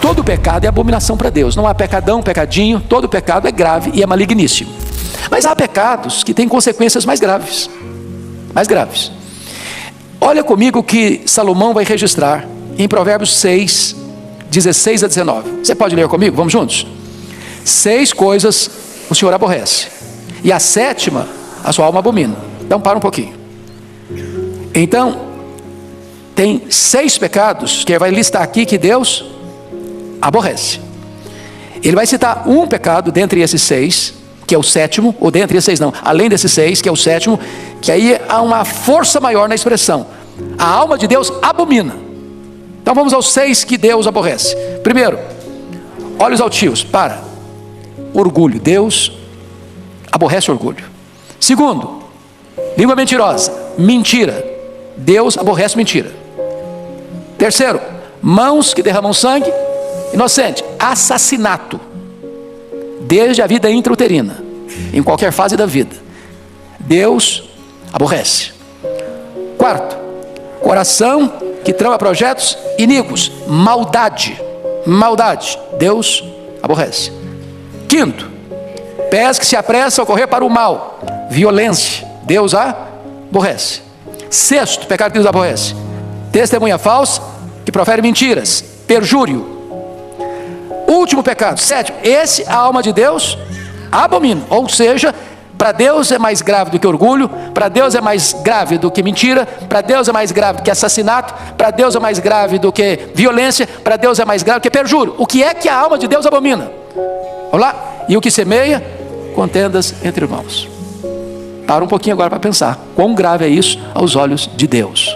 todo pecado é abominação para Deus. Não há pecadão, pecadinho, todo pecado é grave e é maligníssimo. Mas há pecados que têm consequências mais graves. Mais graves. Olha comigo o que Salomão vai registrar em Provérbios 6, 16 a 19. Você pode ler comigo? Vamos juntos? 6 coisas o Senhor aborrece, e a 7ª a sua alma abomina. Então para um pouquinho. Então tem 6 pecados que ele vai listar aqui que Deus aborrece. Ele vai citar um pecado dentre esses 6, que é o 7º, ou dentre esses 6 não, além desses 6, que é o 7º, que aí há uma força maior na expressão. A alma de Deus abomina. Então vamos aos 6 que Deus aborrece. Primeiro, olhos altivos. Orgulho. Deus aborrece orgulho. Segundo, língua mentirosa. Mentira. Deus aborrece mentira. Terceiro, mãos que derramam sangue. Inocente. Assassinato. Desde a vida intrauterina, em qualquer fase da vida, Deus aborrece. Quarto, coração que trama projetos iníquos. Maldade. Deus aborrece. Quinto, pés que se apressam a correr para o mal. Violência. Deus aborrece. Sexto, pecado que Deus aborrece. Testemunha falsa que profere mentiras. Perjúrio. Último pecado, 7º, esse a alma de Deus abomina. Ou seja, para Deus é mais grave do que orgulho, para Deus é mais grave do que mentira, para Deus é mais grave do que assassinato, para Deus é mais grave do que violência, para Deus é mais grave do que perjúrio. O que é que a alma de Deus abomina? Vamos lá? E o que semeia? Contendas entre irmãos. Para um pouquinho agora para pensar, quão grave é isso aos olhos de Deus.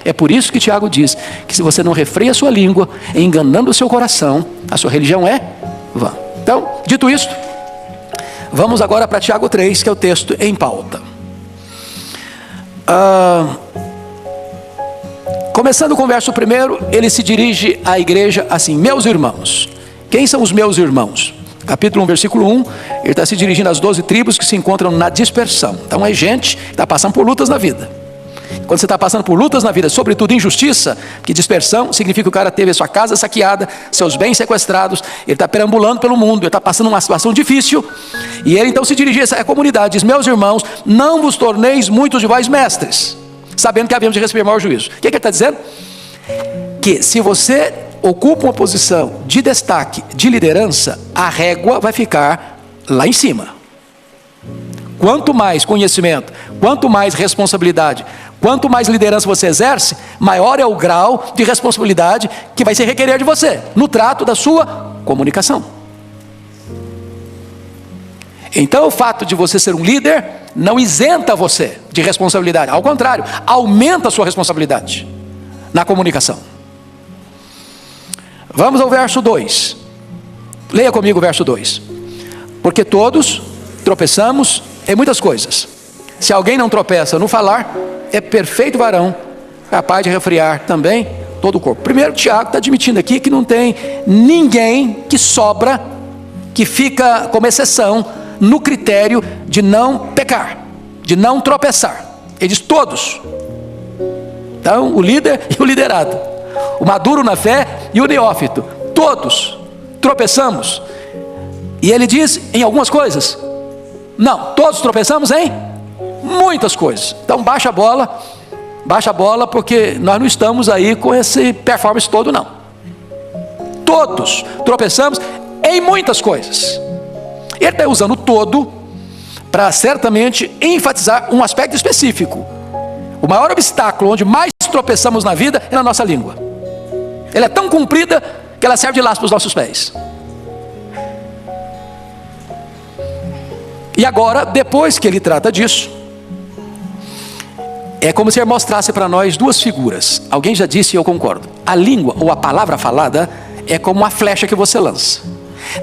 É por isso que Tiago diz que se você não refreia a sua língua, enganando o seu coração, a sua religião é vã. Então, dito isto, vamos agora para Tiago 3, que é o texto em pauta. Começando com o verso 1, ele se dirige à igreja assim: meus irmãos. Quem são os meus irmãos? Capítulo 1, versículo 1, ele está se dirigindo às 12 tribos que se encontram na dispersão. Então é gente que está passando por lutas na vida. Quando você está passando por lutas na vida, sobretudo injustiça, que dispersão significa que o cara teve a sua casa saqueada, seus bens sequestrados, ele está perambulando pelo mundo, ele está passando uma situação difícil, e ele então se dirige a essa comunidade, diz: meus irmãos, não vos torneis muitos de vós mestres, sabendo que havemos de receber maior juízo. O que ele está dizendo? Que se você ocupa uma posição de destaque, de liderança, a régua vai ficar lá em cima. Quanto mais conhecimento, quanto mais responsabilidade, quanto mais liderança você exerce, maior é o grau de responsabilidade que vai se requerer de você, no trato da sua comunicação. Então o fato de você ser um líder não isenta você de responsabilidade, ao contrário, aumenta a sua responsabilidade na comunicação. Vamos ao verso 2. Leia comigo o verso 2. Porque todos tropeçamos em muitas coisas. Se alguém não tropeça no falar, é perfeito varão, capaz de refrear também todo o corpo. Primeiro, Tiago está admitindo aqui que não tem ninguém que sobra, que fica como exceção no critério de não pecar, de não tropeçar. Ele diz todos. Então, o líder e o liderado, o maduro na fé e o neófito, todos tropeçamos. E ele diz em algumas coisas. Não, todos tropeçamos em muitas coisas. Então baixa a bola, porque nós não estamos aí com esse performance todo, não. Todos tropeçamos em muitas coisas. Ele está usando todo para certamente enfatizar um aspecto específico. O maior obstáculo onde mais tropeçamos na vida é na nossa língua. Ela é tão comprida que ela serve de laço para os nossos pés. E agora, depois que ele trata disso, é como se ele mostrasse para nós duas figuras. Alguém já disse e eu concordo: a língua ou a palavra falada é como uma flecha que você lança.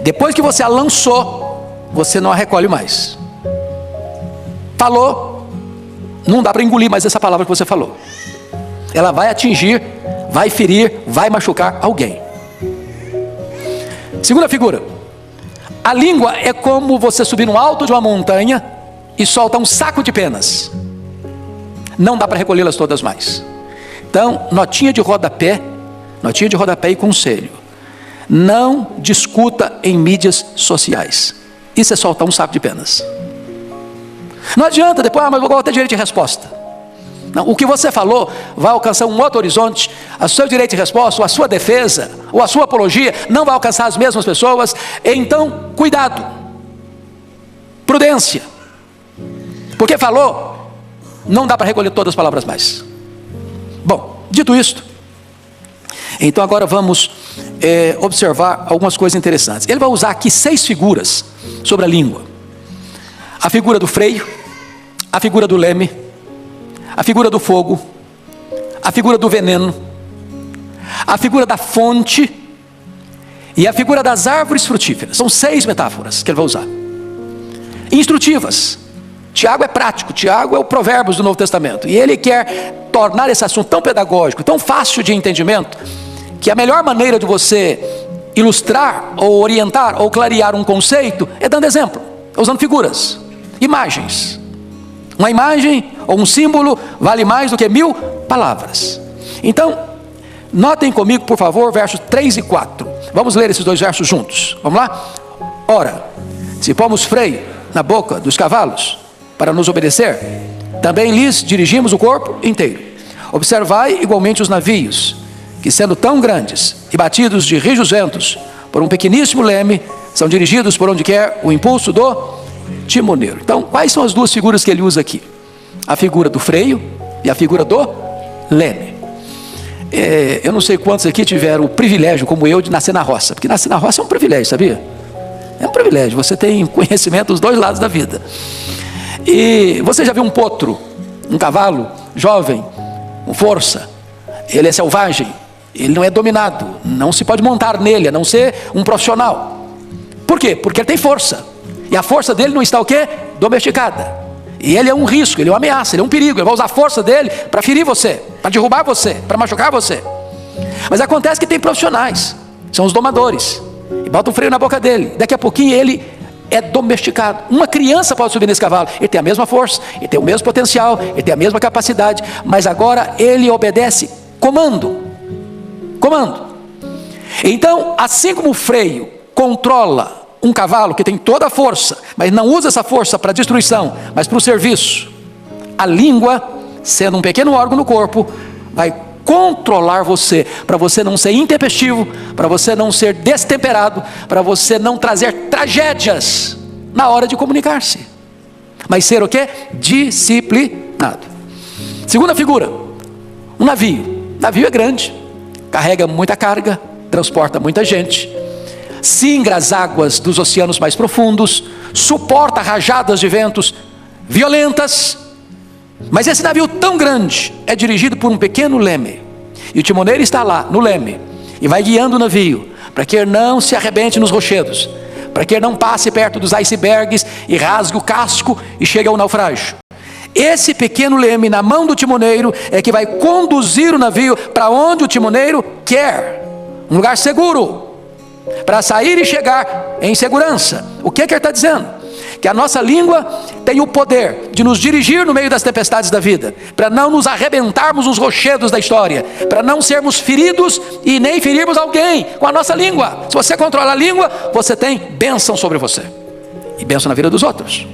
Depois que você a lançou, você não a recolhe mais. Falou, não dá para engolir mais essa palavra que você falou. Ela vai atingir, vai ferir, vai machucar alguém. Segunda figura: a língua é como você subir no alto de uma montanha e solta um saco de penas. Não dá para recolhê-las todas mais. Então, notinha de rodapé e conselho. não discuta em mídias sociais. Isso é soltar um saco de penas. Não adianta depois, mas vou ter direito de resposta. Não, o que você falou vai alcançar um outro horizonte. O seu direito de resposta, ou a sua defesa, ou a sua apologia, não vai alcançar as mesmas pessoas. Então, cuidado, prudência, porque falou, não dá para recolher todas as palavras mais. Bom, dito isto, então agora vamos observar algumas coisas interessantes. Ele vai usar aqui 6 figuras sobre a língua: a figura do freio, a figura do leme, a figura do fogo, a figura do veneno, a figura da fonte e a figura das árvores frutíferas. São 6 metáforas que ele vai usar, instrutivas. Tiago é prático, Tiago é o Provérbios do Novo Testamento, e ele quer tornar esse assunto tão pedagógico, tão fácil de entendimento, que a melhor maneira de você ilustrar, ou orientar, ou clarear um conceito, é dando exemplo, usando figuras, imagens. Uma imagem ou um símbolo vale mais do que 1000 palavras. Então, notem comigo, por favor, versos 3 e 4. Vamos ler esses 2 versos juntos. Vamos lá? Ora, se pomos freio na boca dos cavalos para nos obedecer, também lhes dirigimos o corpo inteiro. Observai igualmente os navios, que sendo tão grandes e batidos de rijos ventos por um pequeníssimo leme, são dirigidos por onde quer o impulso do timoneiro. Então, quais são as 2 figuras que ele usa aqui? A figura do freio e a figura do leme. Eu não sei quantos aqui tiveram o privilégio, como eu, de nascer na roça, porque nascer na roça é um privilégio, sabia? É um privilégio, você tem conhecimento dos 2 lados da vida. E você já viu um potro, um cavalo jovem, com força? Ele é selvagem, ele não é dominado, não se pode montar nele, a não ser um profissional. Por quê? Porque ele tem força, e a força dele não está o quê? Domesticada. E ele é um risco, ele é uma ameaça, ele é um perigo. Ele vai usar a força dele para ferir você, para derrubar você, para machucar você. Mas acontece que tem profissionais, são os domadores, e botam um freio na boca dele. Daqui a pouquinho ele é domesticado. Uma criança pode subir nesse cavalo, ele tem a mesma força, ele tem o mesmo potencial, ele tem a mesma capacidade, mas agora ele obedece comando. Então, assim como o freio controla um cavalo que tem toda a força, mas não usa essa força para destruição, mas para o serviço, a língua, sendo um pequeno órgão no corpo, vai controlar você, para você não ser intempestivo, para você não ser destemperado, para você não trazer tragédias na hora de comunicar-se, mas ser o quê? Disciplinado. Segunda figura, um navio. Navio é grande, carrega muita carga, transporta muita gente, singra as águas dos oceanos mais profundos, suporta rajadas de ventos violentas. Mas esse navio tão grande é dirigido por um pequeno leme, e o timoneiro está lá no leme e vai guiando o navio para que ele não se arrebente nos rochedos, para que ele não passe perto dos icebergs e rasgue o casco e chegue ao naufrágio. Esse pequeno leme na mão do timoneiro é que vai conduzir o navio para onde o timoneiro quer, um lugar seguro, para sair e chegar em segurança. O que ele está dizendo? Que a nossa língua tem o poder de nos dirigir no meio das tempestades da vida, para não nos arrebentarmos nos rochedos da história, para não sermos feridos e nem ferirmos alguém com a nossa língua. Se você controla a língua, você tem bênção sobre você e bênção na vida dos outros.